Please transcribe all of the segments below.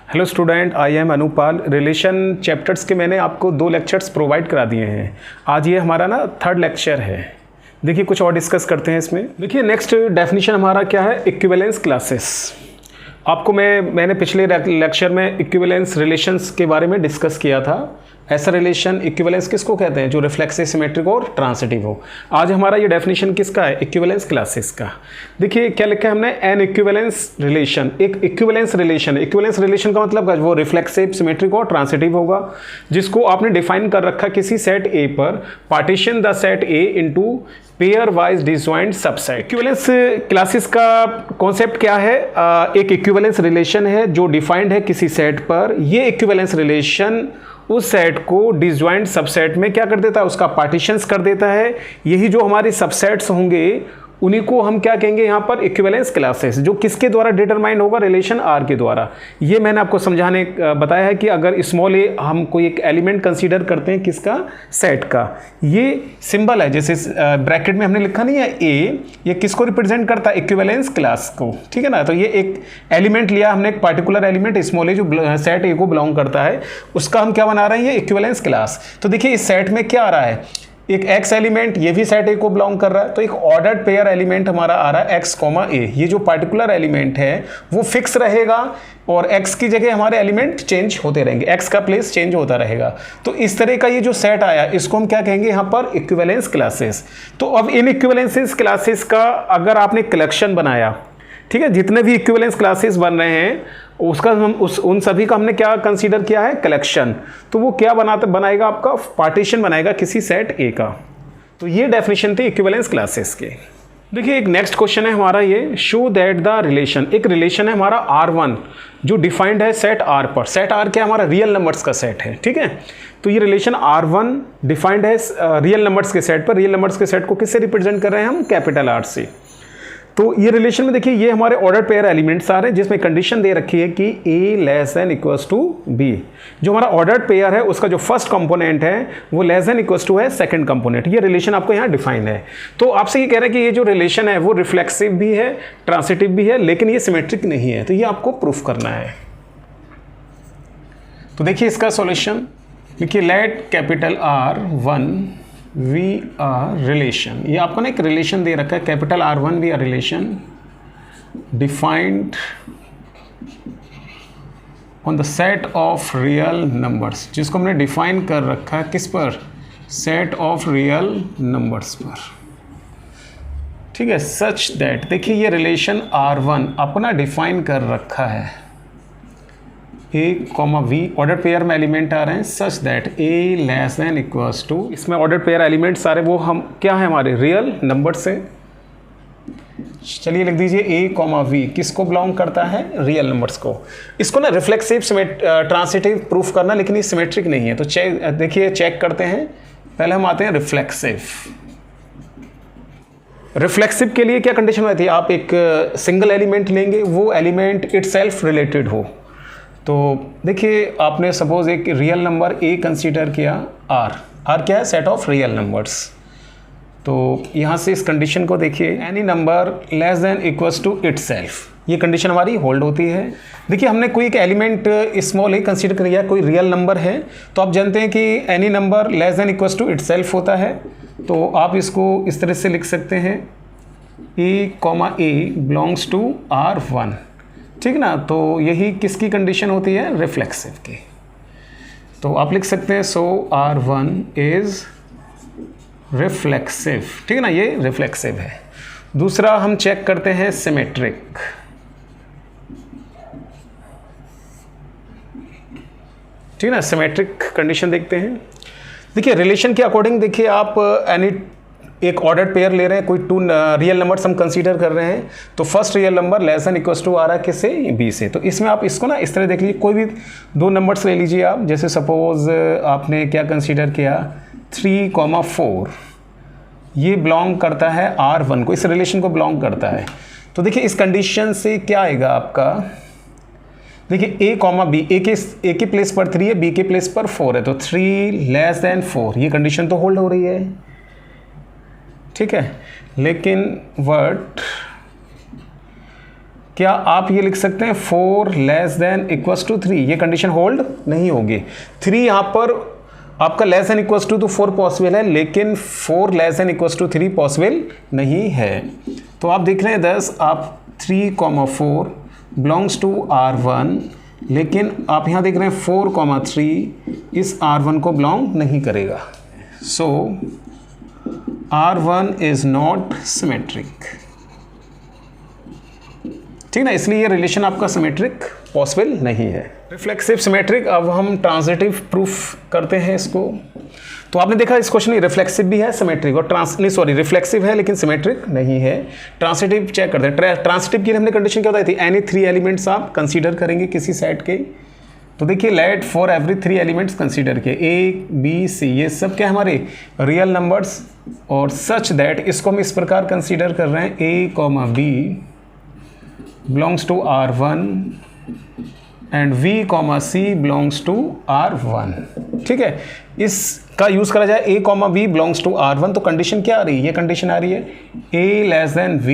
Hello student, I am Anupal. Relation chapters के मैंने आपको 2 लेक्चर्स प्रोवाइड करा दिए हैं। आज ये हमारा ना 3rd लेक्चर है। देखिए कुछ और डिस्कस करते हैं इसमें। देखिए नेक्स्ट डेफिनेशन हमारा क्या है, इक्विवेलेंस क्लासेस। आपको मैंने पिछले लेक्चर में इक्विवेलेंस रिलेशंस के बारे में डिस्कस किया था। ऐसा रिलेशन इक्विवेलेंस किसको कहते हैं जो रिफ्लेक्सिव, सिमेट्रिक और ट्रांसिटिव हो। आज हमारा ये डेफिनेशन किसका है, इक्विवेलेंस क्लासेस का। देखिए क्या लिखा है हमने, एन इक्विवेलेंस रिलेशन। एक इक्विवेलेंस रिलेशन, इक्विवेलेंस रिलेशन का मतलब वो रिफ्लेक्सिव, सिमेट्रिक और ट्रांसिटिव होगा, जिसको आपने डिफाइन कर रखा किसी सेट ए पर। Partition the set A into pair wise disjoint subset. Equivalence classes का कॉन्सेप्ट क्या है, एक इक्विवेलेंस रिलेशन है जो डिफाइंड है किसी सेट पर। ये इक्विवेलेंस रिलेशन उस सेट को डिसजॉइंट सबसेट में क्या कर देता है, उसका पार्टीशंस कर देता है। यही जो हमारे सबसेट्स होंगे उन्हीं को हम क्या कहेंगे यहाँ पर, इक्विवेलेंस क्लासेस, जो किसके द्वारा डिटरमाइन होगा, रिलेशन आर के द्वारा। ये मैंने आपको समझाने बताया है कि अगर स्मॉल ए हम कोई एक एलिमेंट कंसीडर करते हैं किसका, सेट का। ये सिंबल है, जैसे ब्रैकेट में हमने लिखा नहीं है ए, ये किसको रिप्रेजेंट करता है, इक्विवेलेंस क्लास को। ठीक है ना। तो ये एक एलिमेंट लिया हमने, एक पार्टिकुलर एलिमेंट स्मॉल ए जो सेट ए को बिलोंग करता है, उसका हम क्या बना रहे हैं, ये इक्विवेलेंस क्लास। तो देखिए इस सेट में क्या आ रहा है, एक x एलिमेंट, ये भी सेट ए को बिलोंग कर रहा है, तो एक ऑर्डर्ड पेयर एलिमेंट हमारा आ रहा है x, a। ये जो पार्टिकुलर एलिमेंट है वो फिक्स रहेगा और x की जगह हमारे एलिमेंट चेंज होते रहेंगे, x का प्लेस चेंज होता रहेगा। तो इस तरह का ये जो सेट आया, इसको हम क्या कहेंगे यहाँ पर, इक्विवेलेंस क्लासेस। तो अब इन इक्विवेलेंस क्लासेस का अगर आपने कलेक्शन बनाया, ठीक है, जितने भी इक्विवेलेंस क्लासेस बन रहे हैं उसका हम उन सभी का हमने क्या कंसीडर किया है, कलेक्शन। तो वो क्या बनाएगा, आपका पार्टीशन बनाएगा किसी सेट ए का। तो ये डेफिनेशन थी इक्विवेलेंस क्लासेस के। देखिए एक नेक्स्ट क्वेश्चन है हमारा ये, शो दैट द रिलेशन, एक रिलेशन है हमारा R1 जो डिफाइंड है सेट R पर। सेट R क्या, हमारा रियल नंबर्स का सेट है। ठीक है, तो ये रिलेशन R1 डिफाइंड है रियल नंबर्स के सेट पर। रियल नंबर्स के सेट को किससे रिप्रेजेंट कर रहे हैं हम, कैपिटल R से। तो ये रिलेशन में देखिए ये हमारे ऑर्डर पेयर एलिमेंट्स आ रहे हैं, जिसमें कंडीशन दे रखी है कि a less than equals to b। जो हमारा ऑर्डर्ड पेयर है उसका जो फर्स्ट कंपोनेंट है वो लेस देन इक्वल्स टू है सेकंड कंपोनेंट। ये रिलेशन आपको यहाँ डिफाइन है। तो आपसे ये कह रहे हैं कि ये जो रिलेशन है वो रिफ्लेक्सिव भी है, ट्रांसिटिव भी है, लेकिन ये सिमेट्रिक नहीं है। तो ये आपको प्रूफ करना है। तो देखिए इसका सॉल्यूशन, देखिए let capital R1 be a relation. ये आपको ना एक रिलेशन दे रखा है, capital R1 be a relation defined on the set of real numbers, जिसको हमने डिफाइन कर रखा है किस पर, सेट ऑफ रियल नंबर्स पर। ठीक है, सच दैट, देखिए ये रिलेशन R1 आपको ना डिफाइन कर रखा है a, v ऑर्डर पेयर में एलिमेंट आ रहे हैं, such that a less than equals to, इसमें ऑर्डर पेयर एलिमेंट सारे वो हम क्या है, हमारे रियल नंबर से। चलिए लिख दीजिए a, v किसको बिलोंग करता है, रियल नंबर्स को। इसको ना रिफ्लेक्सिव, ट्रांसिटिव प्रूफ करना, लेकिन ये सिमेट्रिक नहीं है। तो देखिए चेक करते हैं। पहले हम आते हैं रिफ्लेक्सिव। रिफ्लेक्सिव के लिए क्या कंडीशन होती है, आप एक सिंगल एलिमेंट लेंगे, वो एलिमेंट इटसेल्फ रिलेटेड हो। तो देखिए आपने सपोज एक रियल नंबर a कंसीडर किया, r क्या है, सेट ऑफ रियल नंबर्स। तो यहाँ से इस कंडीशन को देखिए, any number less than equals to itself, ये कंडीशन हमारी होल्ड होती है। देखिए हमने कोई एक एलिमेंट स्मॉल a कंसीडर किया, कोई रियल नंबर है, तो आप जानते हैं कि any number less than equals to itself होता है। तो आप इसको इस तरह से लिख सकते हैं, a बिलोंग्स टू R1। ठीक ना। तो यही किसकी कंडीशन होती है, रिफ्लेक्सिव की। तो आप लिख सकते हैं सो R1 इज रिफ्लेक्सिव। ठीक है ना, ये रिफ्लेक्सिव है। दूसरा हम चेक करते हैं सिमेट्रिक। ठीक है ना, सिमेट्रिक कंडीशन देखते हैं। देखिए रिलेशन के अकॉर्डिंग, देखिए आप एक ऑर्डर्ड पेयर ले रहे हैं, कोई 2 रियल नंबर्स हम कंसीडर कर रहे हैं। तो first real number less than equals to आ रहा है किससे, b से। तो इसमें आप इसको ना इस तरह देख लीजिए, कोई भी 2 नंबर्स ले लीजिए आप। जैसे सपोज आपने क्या कंसीडर किया, 3, 4, ये बिलोंग करता है R1 को, इस रिलेशन को बिलोंग करता है। तो देखिए इस कंडीशन से क्या आएगा आपका, देखिए a, b, a के प्लेस पर 3 है, b के प्लेस पर 4 है, तो 3 लेस देन 4, ये कंडीशन तो होल्ड हो रही है। ठीक है, लेकिन वर्ड क्या आप ये लिख सकते हैं 4 लेस देन इक्वल्स टू 3? ये कंडीशन होल्ड नहीं होगी। 3 यहाँ पर आपका लेस देन इक्वल्स टू तो 4 पॉसिबल है, लेकिन 4 less than equals to 3 possible नहीं है। तो आप देख रहे हैं 10 आप 3,4 बिलोंग्स टू R1, लेकिन आप यहाँ देख रहे हैं 4,3 इस R1 को बिलोंग नहीं करेगा। सो R1 इज नॉट सिमेट्रिक, ठीक ना, इसलिए ये रिलेशन आपका सिमेट्रिक पॉसिबल नहीं है। रिफ्लेक्सिव सिमेट्रिक, अब हम ट्रांजिटिव प्रूफ करते हैं इसको। तो आपने देखा इस क्वेश्चन में रिफ्लेक्सिव भी है सिमेट्रिक और रिफ्लेक्सिव है लेकिन सिमेट्रिक नहीं है। ट्रांजिटिव चेक करते हैं। ट्रांजिटिव की हमने कंडीशन क्या बताई थी? एनी 3 एलिमेंट्स आप कंसीडर करेंगे किसी सेट के। तो देखिए let for every 3 elements consider के A B C, ये सब क्या हमारे रियल नंबर्स, और सच दैट इसको हम इस प्रकार कंसीडर कर रहे हैं A, B belongs to R1 and V, C belongs to R1, ठीक है। इसका यूज करा जाए A, B belongs to R1, तो कंडीशन क्या आ रही है? ये कंडीशन आ रही है A लेस देन V।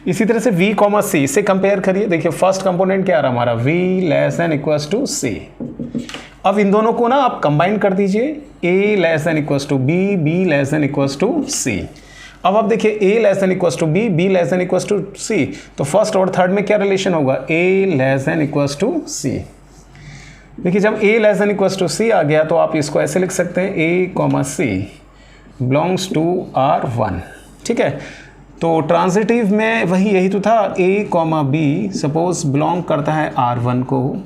इसी तरह से V, C से कंपेयर करिए। देखिए फर्स्ट कंपोनेंट क्या आ रहा हमारा? V less than equals to C। अब इन दोनों को ना आप कंबाइन कर दीजिए, A less than equals to B, B less than equals to C। अब आप देखिए A less than equals to B, B less than equals to C, तो फर्स्ट और थर्ड में क्या रिलेशन होगा? A less than equals to C। देखिए जब A less than equals to C आ गया तो आप इसको ऐसे लिख सकते हैं A, C belongs to R1, ठीक है। तो ट्रांजिटिव में वही यही तो था, A, B सपोज बिलोंग करता है R1 को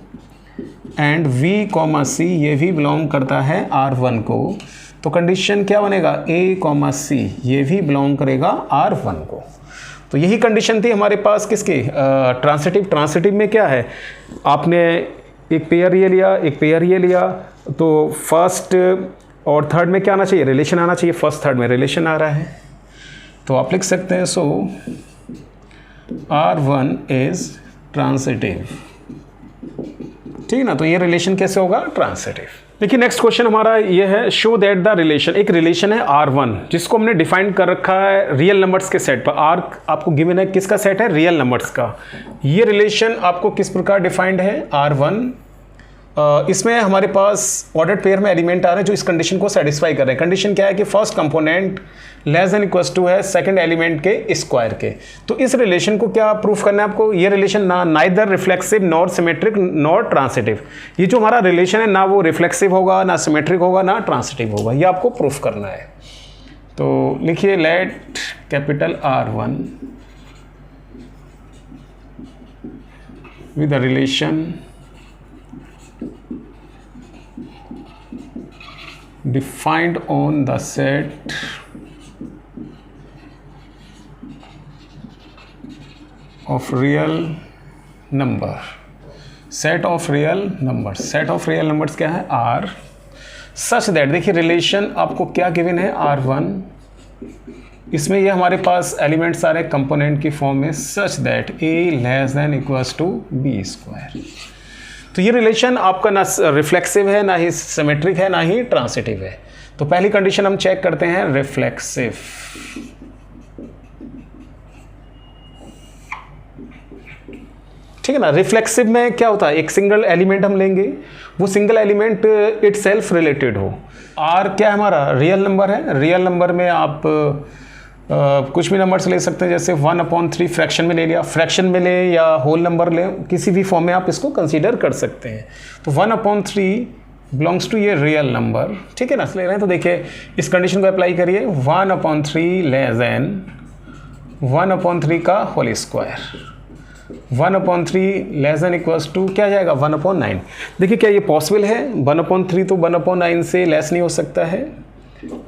एंड V, C ये भी बिलोंग करता है R1 को, तो कंडीशन क्या बनेगा? A, C ये भी बिलोंग करेगा R1 को। तो यही कंडीशन थी हमारे पास किसकी? ट्रांजिटिव। ट्रांजिटिव में क्या है? आपने एक पेयर ये लिया, एक पेयर ये लिया, तो फर्स्ट और थर्ड में क्या आना चाहिए? रिलेशन आना चाहिए। फर्स्ट थर्ड में रिलेशन आ रहा है, तो आप लिख सकते हैं सो R1 इज ट्रांजिटिव, ठीक है ना। तो ये रिलेशन कैसे होगा? ट्रांजिटिव। देखिए नेक्स्ट क्वेश्चन हमारा ये है, शो दैट द रिलेशन, एक रिलेशन है R1 जिसको हमने डिफाइन कर रखा है रियल नंबर्स के सेट पर। R आपको गिवन है किसका सेट है? रियल नंबर्स का। ये रिलेशन आपको किस प्रकार डिफाइंड है? R1 इसमें हमारे पास ऑर्डर्ड पेयर में एलिमेंट आ रहे हैं जो इस कंडीशन को सेटिस्फाई कर रहे हैं। कंडीशन क्या है कि first component less than equals to है सेकंड एलिमेंट के स्क्वायर के। तो इस रिलेशन को क्या प्रूफ करना है आपको? ये रिलेशन ना neither reflexive nor symmetric nor transitive, ये जो हमारा रिलेशन है ना वो रिफ्लेक्सिव होगा, ना सिमेट्रिक होगा, ना ट्रांजिटिव होगा, ये आपको प्रूफ करना है। तो लिखिए late capital R1 with the relation defined on the set of real number, set of real numbers, set of real numbers क्या है? R such that, देखिए रिलेशन आपको क्या गिवन है? R1, इसमें ये हमारे पास एलिमेंट सारे कंपोनेंट की फॉर्म में such that A less than equals to B square। तो ये रिलेशन आपका ना रिफ्लेक्सिव है, ना ही सिमेट्रिक है, ना ही ट्रांजिटिव है। तो पहली कंडीशन हम चेक करते हैं रिफ्लेक्सिव। ठीक है ना। रिफ्लेक्सिव में क्या होता है? एक सिंगल एलिमेंट हम लेंगे, वो single element it self related हो। आर क्या है हमारा? रियल नंबर है। रियल नंबर में आप कुछ भी नंबर्स ले सकते हैं, जैसे 1/3 फ्रैक्शन में ले लिया, फ्रैक्शन में ले या होल नंबर ले, किसी भी फॉर्म में आप इसको कंसीडर कर सकते हैं। तो 1/3 बिलोंग्स टू ये रियल नंबर, ठीक है ना। ले रहे हैं तो देखिए इस कंडीशन को अप्लाई करिए, 1/3 लेस देन 1/3 का whole square, 1/3 less than equals to क्या जाएगा? 1/9। देखिए क्या ये पॉसिबल है? 1/3 तो 1/9 से लेस नहीं हो सकता है,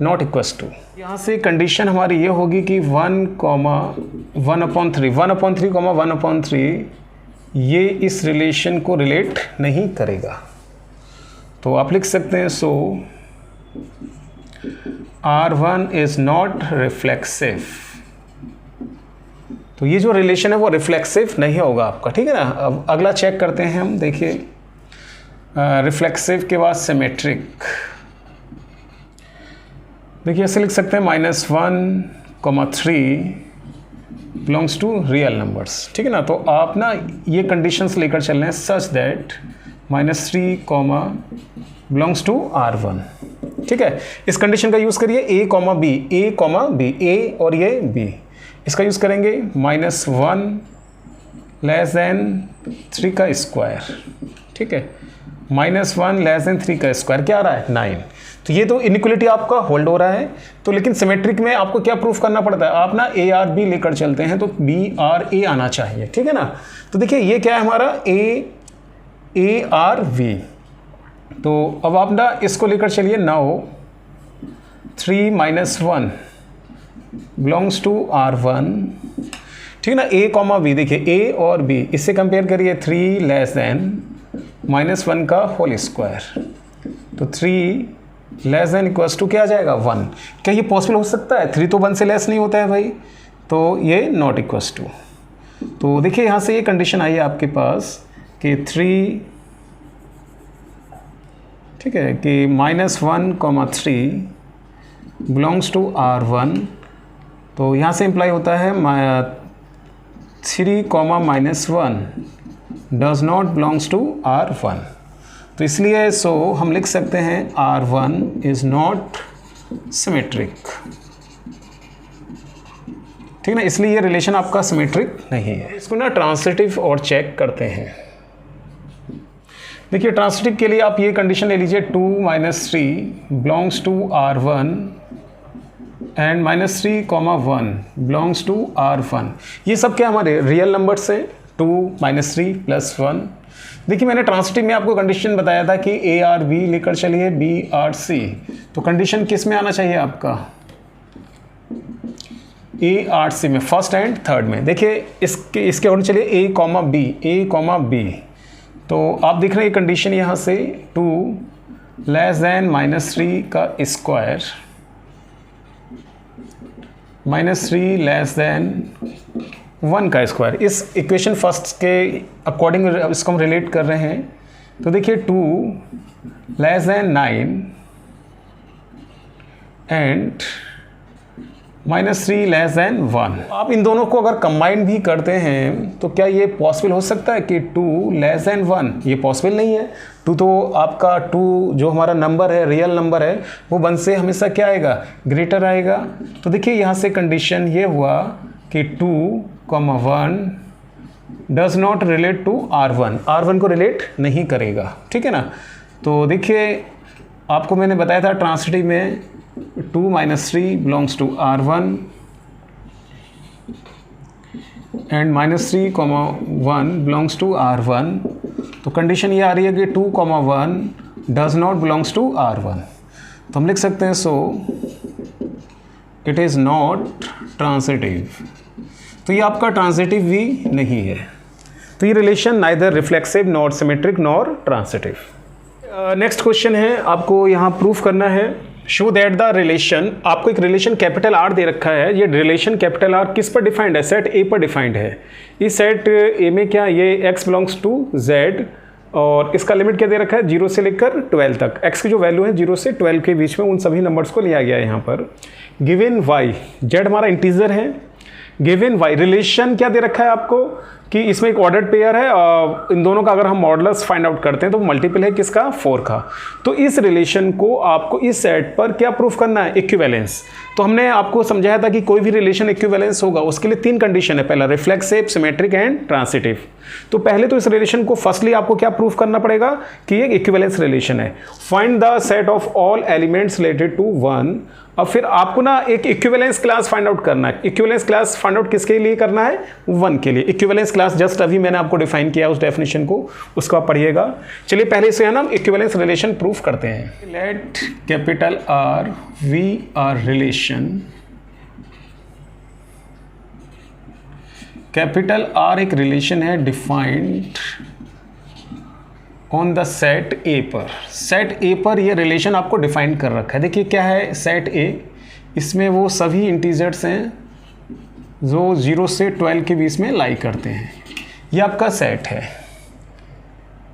नॉट इक्वल्स टू। यहाँ से कंडीशन हमारी ये होगी कि 1/3 ये इस रिलेशन को रिलेट नहीं करेगा। तो आप लिख सकते हैं सो R1 इज नॉट रिफ्लेक्सिव। तो ये जो रिलेशन है वो रिफ्लेक्सिव नहीं होगा आपका, ठीक है ना। अब अगला चेक करते हैं हम, देखिए रिफ्लेक्सिव के बाद सिमेट्रिक। देखिए ऐसे लिख सकते हैं -1, 3 बिलोंग्स टू रियल नंबर्स, ठीक है ना। तो आप ना ये कंडीशंस लेकर चल रहे हैं such that -3 comma belongs to R1, ठीक है। इस कंडीशन का यूज़ करिए A comma B, A comma B, A और ये B, इसका यूज़ करेंगे -1 लेस देन 3 का स्क्वायर, ठीक है। -1 लेस देन 3 का स्क्वायर क्या आ रहा है 9। तो ये तो इनइक्वलिटी आपका होल्ड हो रहा है। तो लेकिन सिमेट्रिक में आपको क्या प्रूफ करना पड़ता है, आप ना A R B लेकर चलते हैं तो B R A आना चाहिए, ठीक है ना। तो देखिए ये क्या है हमारा A R V। तो अब आप ना इसको लेकर चलिए, नाउ 3 - 1 बिलोंग्स टू R1, ठीक है ना। A कॉमा B, देखिए A और B इससे कंपेयर करिए, 3 लेस देन -1 का होल स्क्वायर, तो 3 लेस देन इक्वल्स टू क्या आ जाएगा 1। क्या ये पॉसिबल हो सकता है? 3 तो 1 से लेस नहीं होता है भाई, तो ये नॉट इक्वल्स टू। तो देखिए यहाँ से ये कंडीशन आई है आपके पास कि 3, ठीक है, कि -1, 3 बिलोंग्स टू R1। तो यहाँ से इम्प्लाई होता है 3, -1 does not belongs to R1। तो इसलिए सो हम लिख सकते हैं R1 इज नॉट सिमेट्रिक, ठीक है ना। इसलिए ये रिलेशन आपका सिमेट्रिक नहीं है। इसको ना ट्रांसिटिव और चेक करते हैं। देखिए ट्रांसिटिव के लिए आप ये कंडीशन ले लीजिए, 2 - 3 belongs to R1 and -3, 1 belongs to R1। ये सब क्या हमारे रियल नंबर्स हैं, 2 - 3 + 1। देखिए मैंने ट्रांसिटिव में आपको कंडीशन बताया था कि A R B लेकर चलिए B R C। तो कंडीशन किस में आना चाहिए आपका, A R C में, फर्स्ट एंड थर्ड में। देखिए इसके और चलिए A कॉमा B। तो आप देख रहे हैं कंडीशन यहाँ से 2 लेस देन -3 का स्क्वायर, -3 लेस देन 1 का स्क्वायर। इस इक्वेशन फर्स्ट के अकॉर्डिंग इसको हम रिलेट कर रहे हैं। तो देखिए 2 less than 9 and -3 less than 1। आप इन दोनों को अगर कंबाइन भी करते हैं तो क्या ये पॉसिबल हो सकता है कि 2 लेस देन 1? ये पॉसिबल नहीं है। 2 तो आपका 2 जो हमारा नंबर है, रियल नंबर है, वो 1 से हमेशा क्या आएगा, ग्रेटर आएगा। तो देखिए यहाँ से कंडीशन ये हुआ कि 2, 1 does not relate to R1, R1 को रिलेट नहीं करेगा, ठीक है ना। तो देखिए आपको मैंने बताया था ट्रांसिटिव में 2 - 3 belongs to R1 and -3, 1 belongs to R1। तो कंडीशन ये आ रही है कि 2, 1 does not belongs to R1। तो हम लिख सकते हैं so it is not transitive. तो ये आपका ट्रांसिटिव भी नहीं है। तो ये relation neither reflexive nor symmetric nor transitive. Next question है, आपको यहाँ प्रूफ करना है, शो दैट द रिलेशन, आपको एक रिलेशन कैपिटल R दे रखा है। ये रिलेशन कैपिटल R किस पर डिफाइंड है, सेट A पर डिफाइंड है। इस सेट A में क्या, ये x बिलोंग्स टू Z और इसका लिमिट क्या दे रखा है, 0 से लेकर 12 तक। x की जो वैल्यू है 0 से 12 के बीच में, उन सभी नंबर्स को लिया गया है यहाँ पर। गिवन y, z हमारा इंटीजर है, गिवन y, रिलेशन क्या दे रखा है आपको कि इसमें एक ऑर्डर्ड पेयर है, इन दोनों का अगर हम मॉडुलस फाइंड आउट करते हैं तो मल्टीपल है किसका, 4 का। तो इस रिलेशन को आपको इस सेट पर क्या प्रूफ करना है, इक्विवेलेंस। तो हमने आपको समझाया था कि कोई भी रिलेशन इक्विवेलेंस होगा उसके लिए 3 कंडीशन है, पहला रिफ्लेक्सिव, सिमेट्रिक एंड ट्रांसिटिव। तो पहले तो इस रिलेशन को फर्स्टली आपको क्या प्रूफ करना पड़ेगा कि ये इक्विवेलेंस रिलेशन है। Find the set of all elements related to 1। अब फिर आपको ना एक इक्विवेलेंस क्लास फाइंड आउट करना है। इक्विवेलेंस क्लास फाइंड आउट किसके लिए करना है, 1 के लिए। इक्विवेलेंस क्लास जस्ट अभी मैंने आपको डिफाइन किया उस डेफिनेशन को, उसको आप पढ़िएगा। चलिए पहले से है ना इक्विवेलेंस रिलेशन प्रूफ करते हैं। Let capital R be a relation, capital R एक रिलेशन है defined on the set A पर। सेट A पर ये रिलेशन आपको डिफाइन कर रखा है। देखिए क्या है सेट A, इसमें वो सभी इंटीजर्स हैं जो 0 से 12 के बीच में लाई करते हैं। ये आपका सेट है।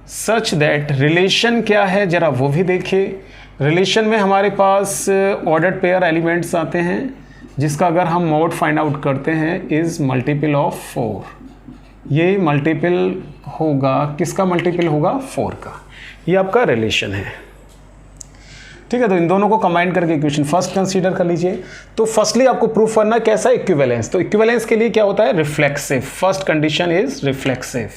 सच दैट रिलेशन क्या है जरा वो भी देखिए। रिलेशन में हमारे पास ऑर्डर्ड पेयर एलिमेंट्स आते हैं जिसका अगर हम मोड फाइंड आउट करते हैं इज़ मल्टीपल ऑफ 4, ये मल्टीपल होगा किसका? मल्टीपल होगा 4 का। ये आपका रिलेशन है, ठीक है। तो इन दोनों को कंबाइन करके इक्वेशन फर्स्ट कंसीडर कर लीजिए। तो फर्स्टली आपको प्रूफ करना कैसा? इक्विवेलेंस। तो इक्विवेलेंस के लिए क्या होता है? Reflexive. First condition is reflexive,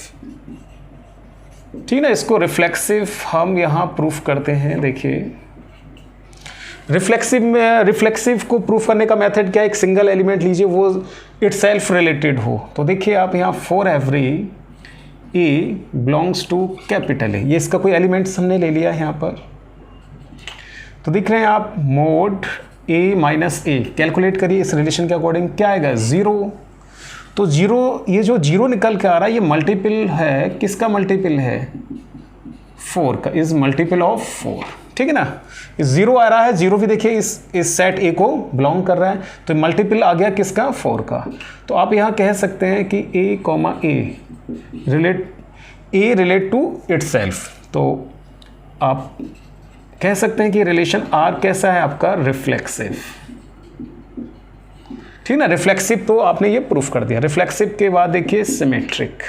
ठीक है ना। इसको रिफ्लेक्सिव हम यहाँ प्रूफ करते हैं। देखिए रिफ्लेक्सिव को प्रूफ करने का मेथड क्या है? एक सिंगल एलिमेंट लीजिए, वो इटसेल्फ रिलेटेड हो। तो देखिए आप यहाँ for every A belongs to capital A, ये इसका कोई एलिमेंट्स हमने ले लिया है यहाँ पर। तो दिख रहे हैं आप mode A minus A, calculate करिए इस रिलेशन के अकॉर्डिंग, क्या आएगा? 0। तो 0, ये जो 0 निकल के आ रहा है ये मल्टीपल है, किसका मल्टीपल है? 4 का, इज मल्टीपल ऑफ 4, ठीक है ना। इस 0 आ रहा है, 0 भी देखिए इस सेट ए को बिलोंग कर रहा है, तो मल्टीपल आ गया किसका? 4 का। तो आप यहाँ कह सकते हैं कि A comma A relate to itself. तो आप कह सकते हैं कि रिलेशन आर कैसा है आपका? रिफ्लेक्सिव, ठीक ना। रिफ्लेक्सिव तो आपने ये प्रूफ कर दिया। रिफ्लेक्सिव के बाद देखिए सिमेट्रिक।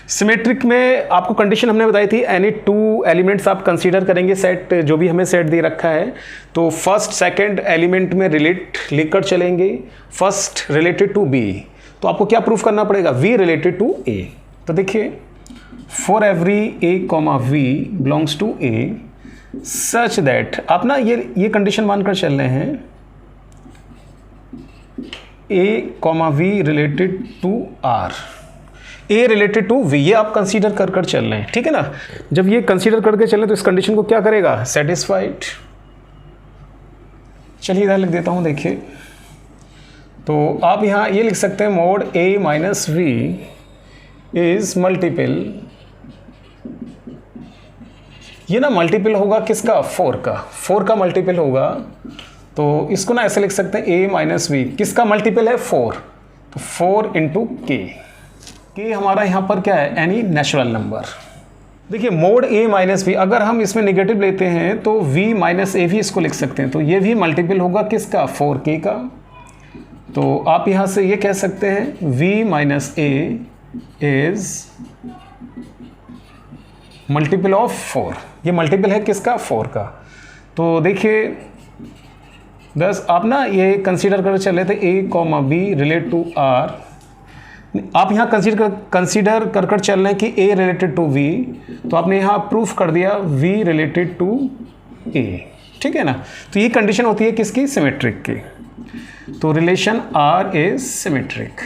सिमेट्रिक में आपको कंडीशन हमने बताई थी, एनी 2 एलिमेंट्स आप कंसीडर करेंगे, सेट जो भी हमें सेट दे रखा है, तो फर्स्ट सेकंड एलिमेंट में रिलेट लेकर चलेंगे। फर्स्ट रिलेटेड टू बी, तो आपको क्या प्रूफ करना पड़ेगा? B related to A. तो देखिए for every A comma B belongs to A such that, आप ना ये कंडीशन मानकर चल रहे हैं, A comma B related to R, A related to B, ये आप कंसीडर कर चल रहे हैं, ठीक है ना। जब ये कंसीडर करके चल रहे हैं तो इस कंडीशन को क्या करेगा? सेटिस्फाइड। चलिए इधर लिख देता हूं, देखिए। तो आप यहाँ ये लिख सकते हैं mod A minus B is multiple, ये ना मल्टीपल होगा किसका? 4 का। 4 का मल्टीपल होगा, तो इसको ना ऐसे लिख सकते हैं ए माइनस वी, किसका मल्टीपल है? 4, तो 4 इंटू के हमारा यहाँ पर क्या है? Any natural number. देखिए मोड ए माइनस वी, अगर हम इसमें नेगेटिव लेते हैं तो वी माइनस ए भी इसको लिख सकते हैं, तो ये भी मल्टीपल होगा किसका? 4k का। तो आप यहाँ से ये कह सकते हैं v minus A is multiple of 4, ये मल्टीपल है किसका? 4 का। तो देखिए बस आप ना ये कंसीडर कर चल रहे थे A comma B relate to R, आप यहाँ कंसीडर कर चल रहे हैं कि ए रिलेटेड टू वी, तो आपने यहाँ प्रूफ कर दिया वी रिलेटेड टू ए, ठीक है ना। तो ये कंडीशन होती है किसकी? सिमेट्रिक की। तो relation R is symmetric.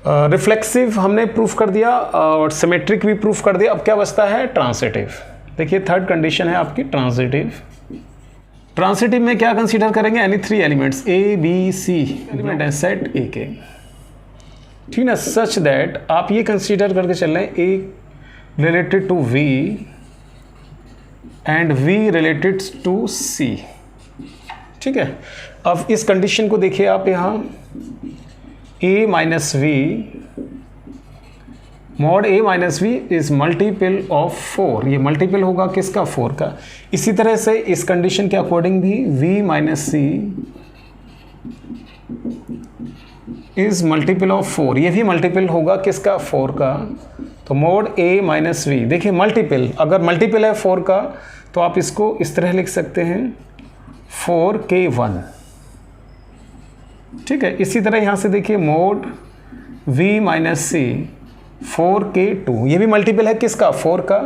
Reflexive हमने प्रूफ कर दिया और सिमेट्रिक भी प्रूफ कर दिया। अब क्या बचता है? ट्रांसिटिव। देखिए थर्ड कंडीशन है आपकी ट्रांसिटिव। ट्रांसिटिव में क्या कंसीडर करेंगे? Any 3 elements A B C element है सेट ए के, ठीक है, सच दैट आप ये कंसीडर करके चल रहे हैं A related to B and B related to C, ठीक है। अब इस कंडीशन को देखिए आप यहाँ a minus B, mod a minus B is multiple of 4, ये मल्टीपल होगा किसका? 4 का। इसी तरह से इस कंडीशन के अकॉर्डिंग भी v minus C is multiple of 4, ये भी मल्टीपल होगा किसका? 4 का। तो मोड a माइनस वी, देखिए मल्टीपल, अगर मल्टीपल है 4 का तो आप इसको इस तरह लिख सकते हैं 4k1, ठीक है। इसी तरह यहाँ से देखिए मोड v माइनस सी 4k2, ये भी मल्टीपल है किसका? 4 का।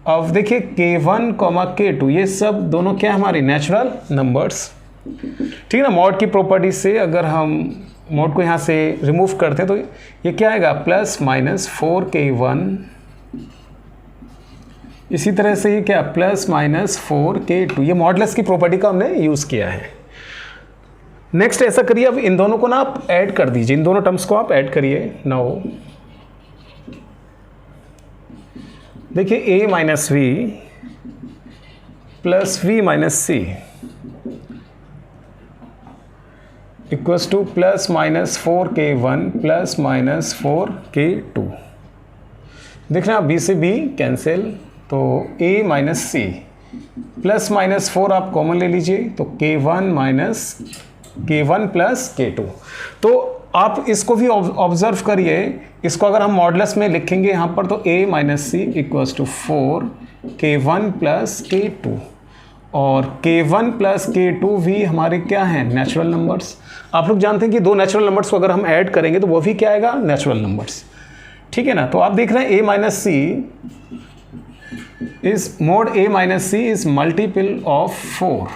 अब देखिए k1 k2 ये सब दोनों क्या हमारे? नेचुरल नंबर्स, ठीक है ना। मॉड की प्रॉपर्टी से अगर हम मॉड को यहाँ से रिमूव करते हैं तो ये क्या आएगा? प्लस माइनस 4k1, इसी तरह से ये क्या? प्लस माइनस 4k2, ये मॉडलेस की प्रॉपर्टी का हमने यूज़ किया है। नेक्स्ट ऐसा करिए, अब इन दोनों को ना आप ऐड कर दीजिए, इन दोनों टर्म्स को आप ऐड करिए। नाउ देखिए a minus B plus B minus C equals to plus minus 4k1 plus minus 4k2। देख रहे हैं आप, b से b कैंसिल, तो a minus C plus minus 4 आप कॉमन ले लीजिए, तो k1 minus k1 plus k2। तो आप इसको भी ऑब्जर्व करिए, इसको अगर हम मॉडुलस में लिखेंगे यहाँ पर तो a minus C equals to 4 k1 plus k2, और k1 प्लस k2 भी हमारे क्या हैं, नेचुरल नंबर्स। आप लोग जानते हैं कि दो नेचुरल नंबर्स को अगर हम ऐड करेंगे तो वो भी क्या आएगा, नेचुरल नंबर्स, ठीक है ना। तो आप देख रहे हैं a minus C is mod a minus C is multiple of 4,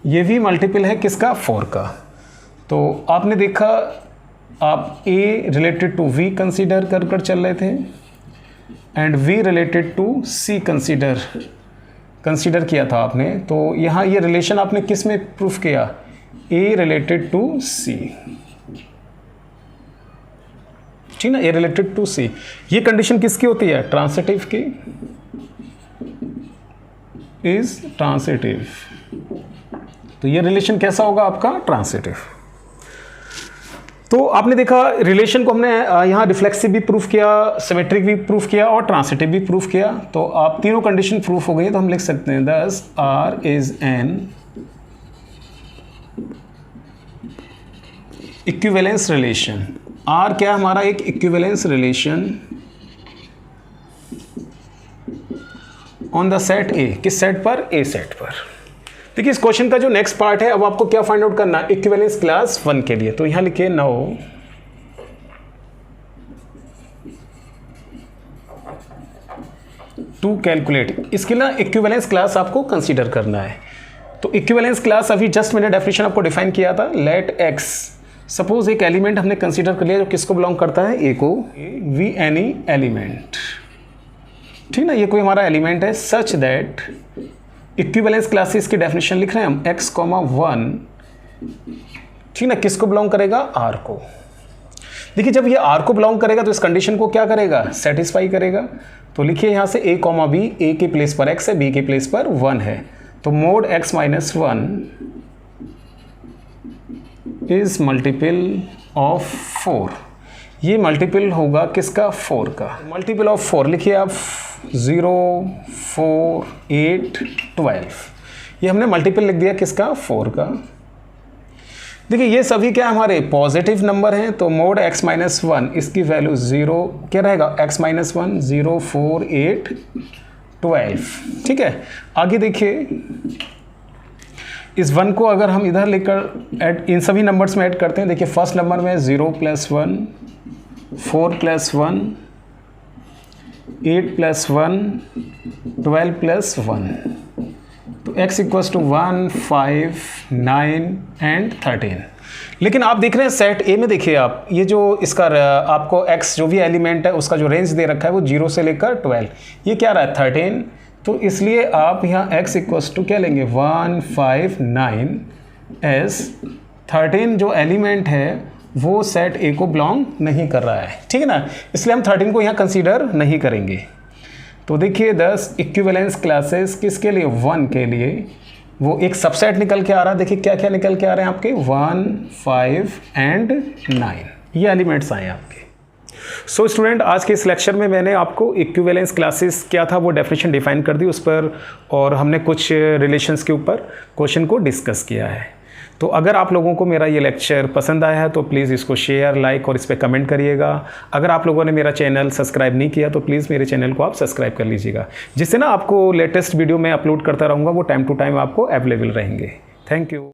ये भी मल्टीपल है किसका, 4 का। तो आपने देखा, आप a related to v consider कर चल रहे थे and v related to c consider किया था आपने। तो यहाँ ये रिलेशन आपने किस में प्रूफ किया, a रिलेटेड टू c, ठीक ना, a रिलेटेड टू c। ये कंडीशन किसकी होती है, ट्रांसिटिव की, इज ट्रांसिटिव। तो ये रिलेशन कैसा होगा आपका, ट्रांसिटिव। तो आपने देखा रिलेशन को हमने यहाँ रिफ्लेक्सिव भी प्रूफ किया, सिमेट्रिक भी प्रूफ किया और ट्रांसिटिव भी प्रूफ किया। तो आप तीनों कंडीशन प्रूफ हो गई, तो हम लिख सकते हैं thus R is an equivalence relation. R क्या हमारा एक equivalence relation on the set A, किस सेट पर, A सेट पर। देखिए इस क्वेश्चन का जो नेक्स्ट पार्ट है, अब आपको क्या फाइंड आउट करना है, इक्विवेलेंस क्लास 1 के लिए। तो यहां लिखिए नाउ टू कैलकुलेट, इसके लिए इक्विवेलेंस क्लास आपको कंसीडर करना है। तो इक्विवेलेंस क्लास अभी जस्ट मैंने डेफिनेशन आपको डिफाइन किया था, लेट x, सपोज एक एलिमेंट हमने कंसीडर कर लिया जो किसको बिलोंग करता है, a को, वी एनी एलिमेंट, ठीक ना, ये कोई हमारा एलिमेंट है सच दैट इक्विवेलेंस क्लासेस की डेफिनेशन लिख रहे हैं हम, x, 1, ठीक ना, किसको बिलोंग करेगा, r को। देखिए जब ये r को बिलोंग करेगा तो इस कंडीशन को क्या करेगा, सेटिस्फाई करेगा। तो लिखिए यहाँ से a, b, a के प्लेस पर x है, b के प्लेस पर 1 है, तो mode x minus 1 is multiple of 4, ये मल्टीपल होगा किसका, 4 का। मल्टीपल ऑफ 4 लिखिए आप, 0, 4, 8, 12, ये हमने मल्टीपल लिख दिया किसका, 4 का। देखिए ये सभी क्या हमारे पॉजिटिव नंबर हैं, तो मोड x माइनस 1 इसकी वैल्यू 0 क्या रहेगा, x माइनस 1, 0, 4, 8, 12, ठीक है। आगे देखिए इस 1 को अगर हम इधर लेकर इन सभी नंबर्स में ऐड करते हैं, देखिए फर्स्ट नंबर में 0 प्लस 1, 4 प्लस 1, 8 प्लस 1, 12 प्लस 1, तो x इक्वल्स टू 1, 5, 9 एंड 13। लेकिन आप देख रहे हैं सेट A में, देखिए आप ये जो इसका आपको x जो भी एलिमेंट है उसका जो रेंज दे रखा है वो 0 से लेकर 12, ये क्या रहा है 13, तो इसलिए आप यहाँ x इक्वल्स टू क्या लेंगे, 1, 5, 9 एस 13 जो एलिमेंट है वो सेट A को बिलोंग नहीं कर रहा है, ठीक है ना, इसलिए हम 13 को यहाँ कंसीडर नहीं करेंगे। तो देखिए 10 इक्विवेलेंस क्लासेस किसके लिए, 1 के लिए, वो एक सबसेट निकल के आ रहा है। देखिए क्या क्या निकल के आ रहे हैं आपके, 1, 5 एंड 9, ये एलिमेंट्स आए आपके। सो स्टूडेंट, आज के इस लेक्चर में मैंने आपको इक्विवेलेंस क्लासेस क्या था वो डेफिनेशन डिफाइन कर दी उस पर, और हमने कुछ रिलेशंस के ऊपर क्वेश्चन को डिस्कस किया है। तो अगर आप लोगों को मेरा ये लेक्चर पसंद आया है तो प्लीज़ इसको शेयर, लाइक और इस पर कमेंट करिएगा। अगर आप लोगों ने मेरा चैनल सब्सक्राइब नहीं किया तो प्लीज़ मेरे चैनल को आप सब्सक्राइब कर लीजिएगा, जिससे ना आपको लेटेस्ट वीडियो मैं अपलोड करता रहूँगा वो टाइम टू टाइम आपको अवेलेबल रहेंगे। Thank you.